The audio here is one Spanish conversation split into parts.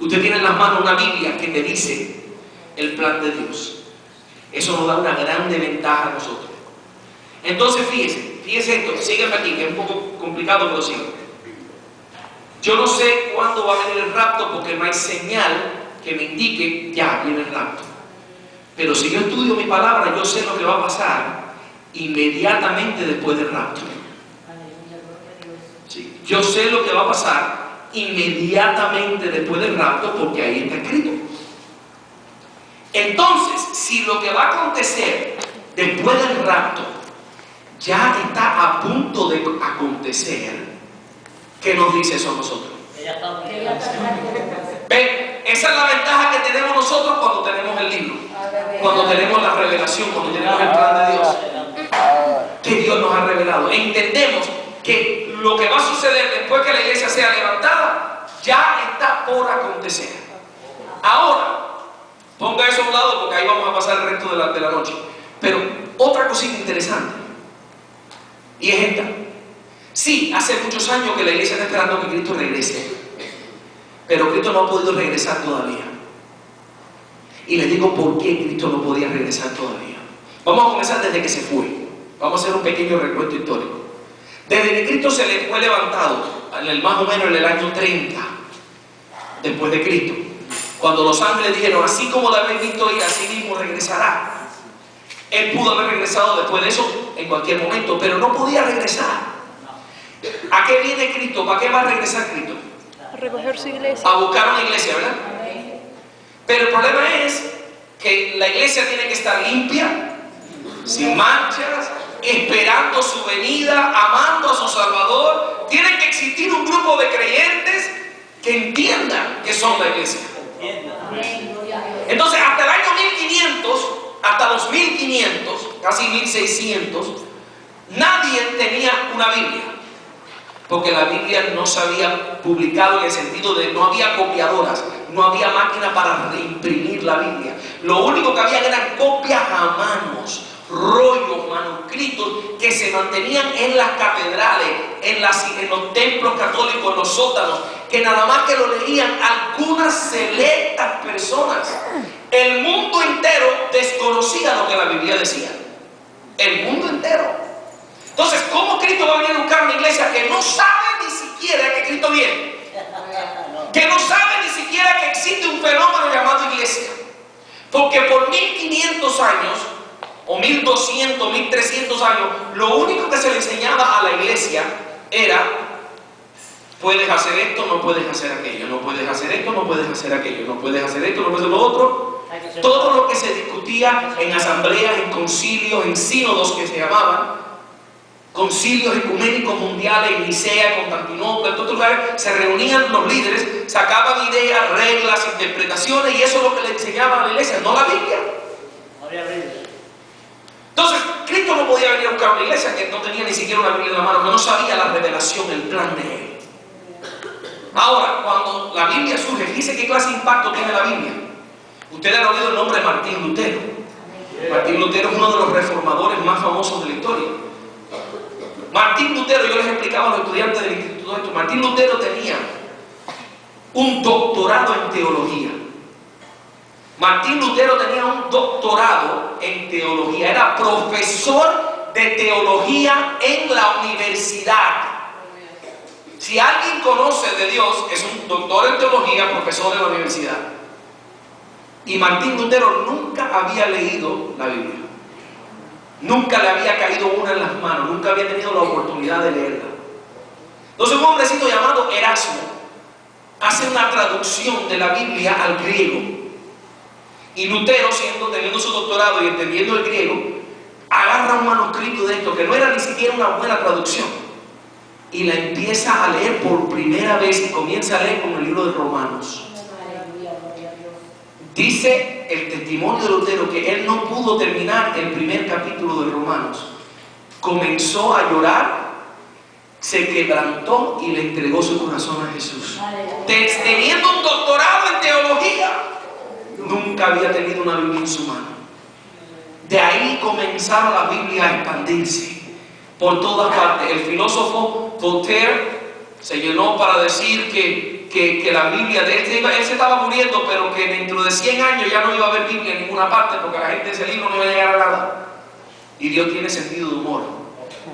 Usted tiene en las manos una Biblia que me dice el plan de Dios. Eso nos da una grande ventaja a nosotros. Entonces fíjese esto, sígueme aquí, que es un poco complicado, pero sí. Yo no sé cuándo va a venir el rapto porque no hay señal que me indique ya viene el rapto. Pero si yo estudio mi palabra, yo sé lo que va a pasar inmediatamente después del rapto. Sí, yo sé lo que va a pasar inmediatamente después del rapto porque ahí está escrito. Entonces, si lo que va a acontecer después del rapto ya está a punto de acontecer, ¿qué nos dice eso a nosotros? ¿Ven? Esa es la ventaja que tenemos nosotros cuando tenemos el libro, cuando tenemos la revelación, cuando tenemos el plan de Dios, que Dios nos ha revelado. Entendemos que lo que va a suceder después que la iglesia sea levantada ya está por acontecer. Ahora, ponga eso a un lado porque ahí vamos a pasar el resto de la noche. Pero otra cosita interesante, y es esta. Sí, hace muchos años que la iglesia está esperando que Cristo regrese, pero Cristo no ha podido regresar todavía. Y les digo por qué Cristo no podía regresar todavía. Vamos a comenzar desde que se fue. Vamos a hacer un pequeño recuento histórico. Desde que Cristo se le fue levantado, más o menos en el año 30 después de Cristo, cuando los ángeles dijeron, así como la habéis visto ir, así mismo regresará. Él pudo haber regresado después de eso en cualquier momento, pero no podía regresar. ¿A qué viene Cristo? ¿Para qué va a regresar Cristo? A recoger su iglesia. A buscar una iglesia, ¿verdad? Pero el problema es que la iglesia tiene que estar limpia, sin manchas, esperando su venida, amando a su Salvador. Tiene que existir un grupo de creyentes que entiendan que son la iglesia. Entonces, hasta el año 1500, hasta los 1500, casi 1600, nadie tenía una Biblia. Porque la Biblia no se había publicado en el sentido de no había copiadoras, no había máquina para reimprimir la Biblia. Lo único que había eran copias a manos, rollos, manuscritos que se mantenían en las catedrales, en los templos católicos, en los sótanos, que nada más que lo leían algunas selectas personas. El mundo entero desconocía lo que la Biblia decía. El mundo entero. Entonces, ¿cómo Cristo va a venir a buscar una iglesia que no sabe ni siquiera que Cristo viene? Que no sabe ni siquiera que existe un fenómeno llamado iglesia. Porque por 1500 años, o 1200, 1300 años, lo único que se le enseñaba a la iglesia era: puedes hacer esto, no puedes hacer aquello, no puedes hacer esto, no puedes hacer aquello, no puedes hacer esto, no puedes hacer lo otro. Todo lo que se discutía en asambleas, en concilios, en sínodos que se llamaban, concilios ecuménicos mundiales en Nicea, Constantinopla, en todos lugares, se reunían los líderes, sacaban ideas, reglas, interpretaciones, y eso es lo que le enseñaban a la iglesia, no la Biblia. Entonces, Cristo no podía venir a buscar una iglesia que no tenía ni siquiera una Biblia en la mano, que no sabía la revelación, el plan de Él. Ahora, cuando la Biblia surge, fíjese qué clase de impacto tiene la Biblia. Ustedes han oído el nombre de Martín Lutero. Martín Lutero es uno de los reformadores más famosos de la historia. Martín Lutero, yo les explicaba a los estudiantes del instituto esto, Martín Lutero tenía un doctorado en teología. Martín Lutero tenía un doctorado en teología, era profesor de teología en la universidad. Si alguien conoce de Dios, es un doctor en teología, profesor en la universidad. Y Martín Lutero nunca había leído la Biblia. Nunca le había caído una en las manos, nunca había tenido la oportunidad de leerla. Entonces un hombrecito llamado Erasmo hace una traducción de la Biblia al griego. Y Lutero, teniendo su doctorado y entendiendo el griego, agarra un manuscrito de esto, que no era ni siquiera una buena traducción, y la empieza a leer por primera vez y comienza a leer como el libro de Romanos. Dice el testimonio de Lutero que él no pudo terminar el primer capítulo de Romanos. Comenzó a llorar, se quebrantó y le entregó su corazón a Jesús. Teniendo un doctorado en teología, nunca había tenido una Biblia en su mano. De ahí comenzaba la Biblia a expandirse por todas partes. El filósofo Voltaire se llenó para decir que que la Biblia de él se estaba muriendo, pero que dentro de 100 años ya no iba a haber Biblia en ninguna parte, porque la gente de ese libro no iba a llegar a nada. Y Dios tiene sentido de humor,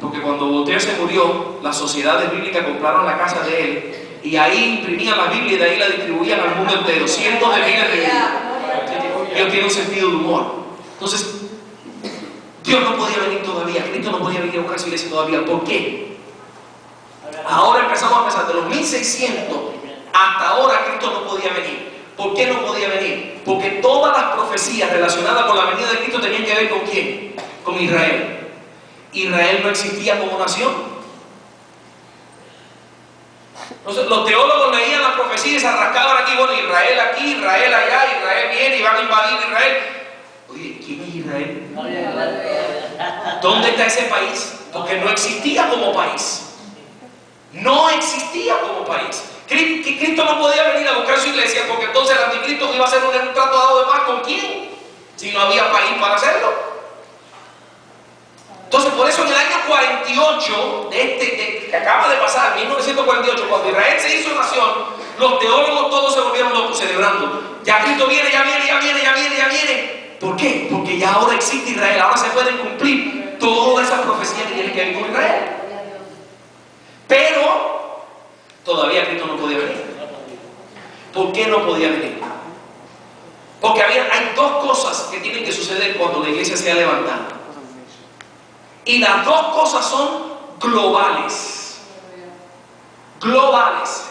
porque cuando Voltaire se murió, las sociedades bíblicas compraron la casa de él y ahí imprimían la Biblia y de ahí la distribuían al mundo entero, cientos de miles de Biblias. Dios tiene un sentido de humor. Entonces, Dios no podía venir todavía, Cristo no podía venir a buscar su iglesia todavía. ¿Por qué? Ahora empezamos a pensar, de los 1600 hasta ahora Cristo no podía venir. ¿Por qué no podía venir? Porque todas las profecías relacionadas con la venida de Cristo tenían que ver con ¿quién? Con Israel. Israel no existía como nación. Entonces, los teólogos leían las profecías y se arrancaban aquí, bueno, Israel aquí, Israel allá, Israel viene y van a invadir Israel. Oye, ¿quién es Israel? ¿Dónde está ese país? Porque no existía como país. No existía como país. Cristo no podía venir a buscar su iglesia porque entonces el anticristo iba a hacer un tratado de paz ¿con quién? Si no había país para hacerlo. Entonces, por eso en el año 48 que acaba de pasar, 1948, cuando Israel se hizo nación, los teólogos todos se volvieron locos celebrando. Ya Cristo viene, ya viene, ya viene, ya viene, ya viene. ¿Por qué? Porque ya ahora existe Israel, ahora se pueden cumplir todas esas profecías que tienen que ver con Israel. Pero todavía Cristo no podía venir. ¿Por qué no podía venir? Porque hay dos cosas que tienen que suceder cuando la iglesia sea levantada. Y las dos cosas son globales. Globales.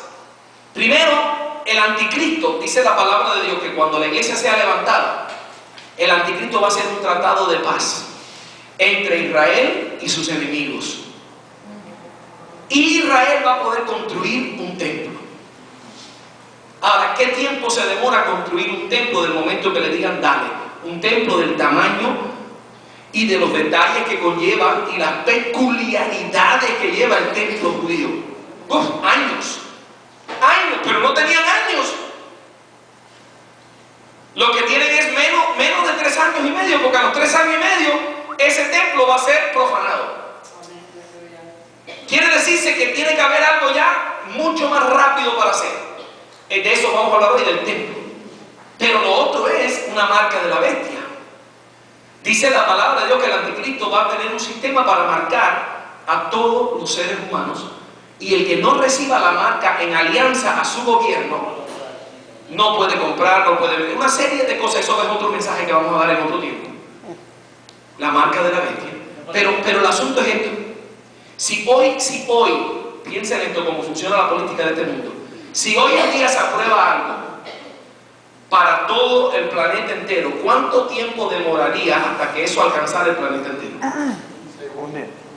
Primero, el anticristo, dice la palabra de Dios, que cuando la iglesia sea levantada, el anticristo va a hacer un tratado de paz entre Israel y sus enemigos. Y Israel va a poder construir un templo. Ahora, ¿qué tiempo se demora construir un templo del momento que le digan dale? Un templo del tamaño y de los detalles que conlleva y las peculiaridades que lleva el templo judío. Años, pero no tenían años. Lo que tienen es menos de 3 años y medio, porque a los 3 años y medio ese templo va a ser profanado. Quiere decirse que tiene que haber algo ya mucho más rápido para hacer. De eso vamos a hablar hoy, del templo. Pero lo otro es una marca de la bestia. Dice la palabra de Dios que el anticristo va a tener un sistema para marcar a todos los seres humanos, y el que no reciba la marca en alianza a su gobierno no puede comprar, no puede vender, una serie de cosas. Eso es otro mensaje que vamos a dar en otro tiempo, la marca de la bestia. Pero el asunto es esto: si hoy piensen esto, cómo funciona la política de este mundo, si hoy en día se aprueba algo para todo el planeta entero, ¿cuánto tiempo demoraría hasta que eso alcanzara el planeta entero?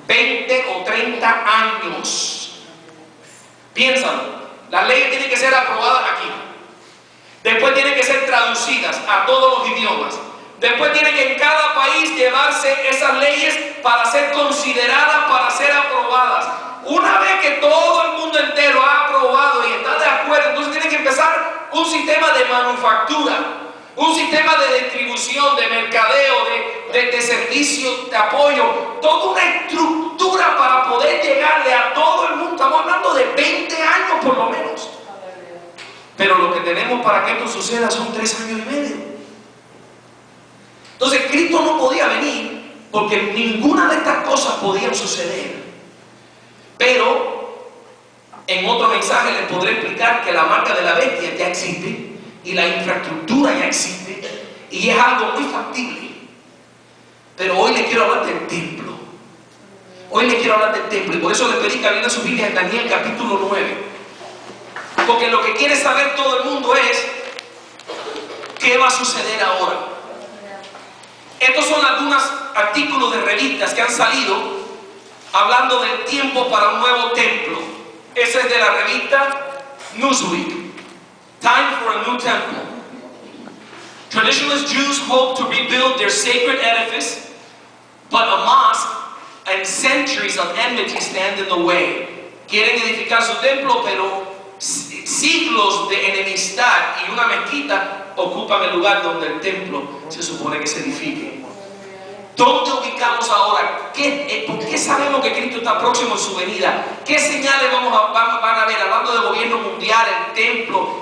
20 o 30 años. Piénsalo. Las leyes tienen que ser aprobadas aquí. Después tienen que ser traducidas a todos los idiomas. Después tienen que en cada país llevarse esas leyes para ser consideradas, para ser aprobadas. Una vez que todo el mundo entero ha aprobado y está de acuerdo, entonces tiene que empezar un sistema de manufactura, un sistema de distribución, de mercadeo, de servicio, de apoyo, toda una estructura para poder llegarle a todo el mundo. Estamos hablando de 20 años por lo menos. Pero lo que tenemos para que esto suceda son 3 años y medio. Entonces Cristo no podía venir porque ninguna de estas cosas podían suceder. Pero en otro mensaje les podré explicar que la marca de la bestia ya existe y la infraestructura ya existe y es algo muy factible. Pero hoy les quiero hablar del templo. Hoy les quiero hablar del templo, y por eso les pedí que abrieran sus Biblias en Daniel capítulo 9. Porque lo que quiere saber todo el mundo es qué va a suceder ahora. Estos son algunos artículos de revistas que han salido hablando del tiempo para un nuevo templo. Ese es de la revista Newsweek. Time for a new temple. Traditionalist Jews hope to rebuild their sacred edifice, but a mosque and centuries of enmity stand in the way. Quieren edificar su templo, pero siglos de enemistad y una mezquita ocupan el lugar donde el templo se supone que se edifique. ¿Dónde ubicamos ahora? ¿Por qué sabemos que Cristo está próximo en su venida? ¿Qué señales van a ver? Hablando de gobierno mundial, el templo,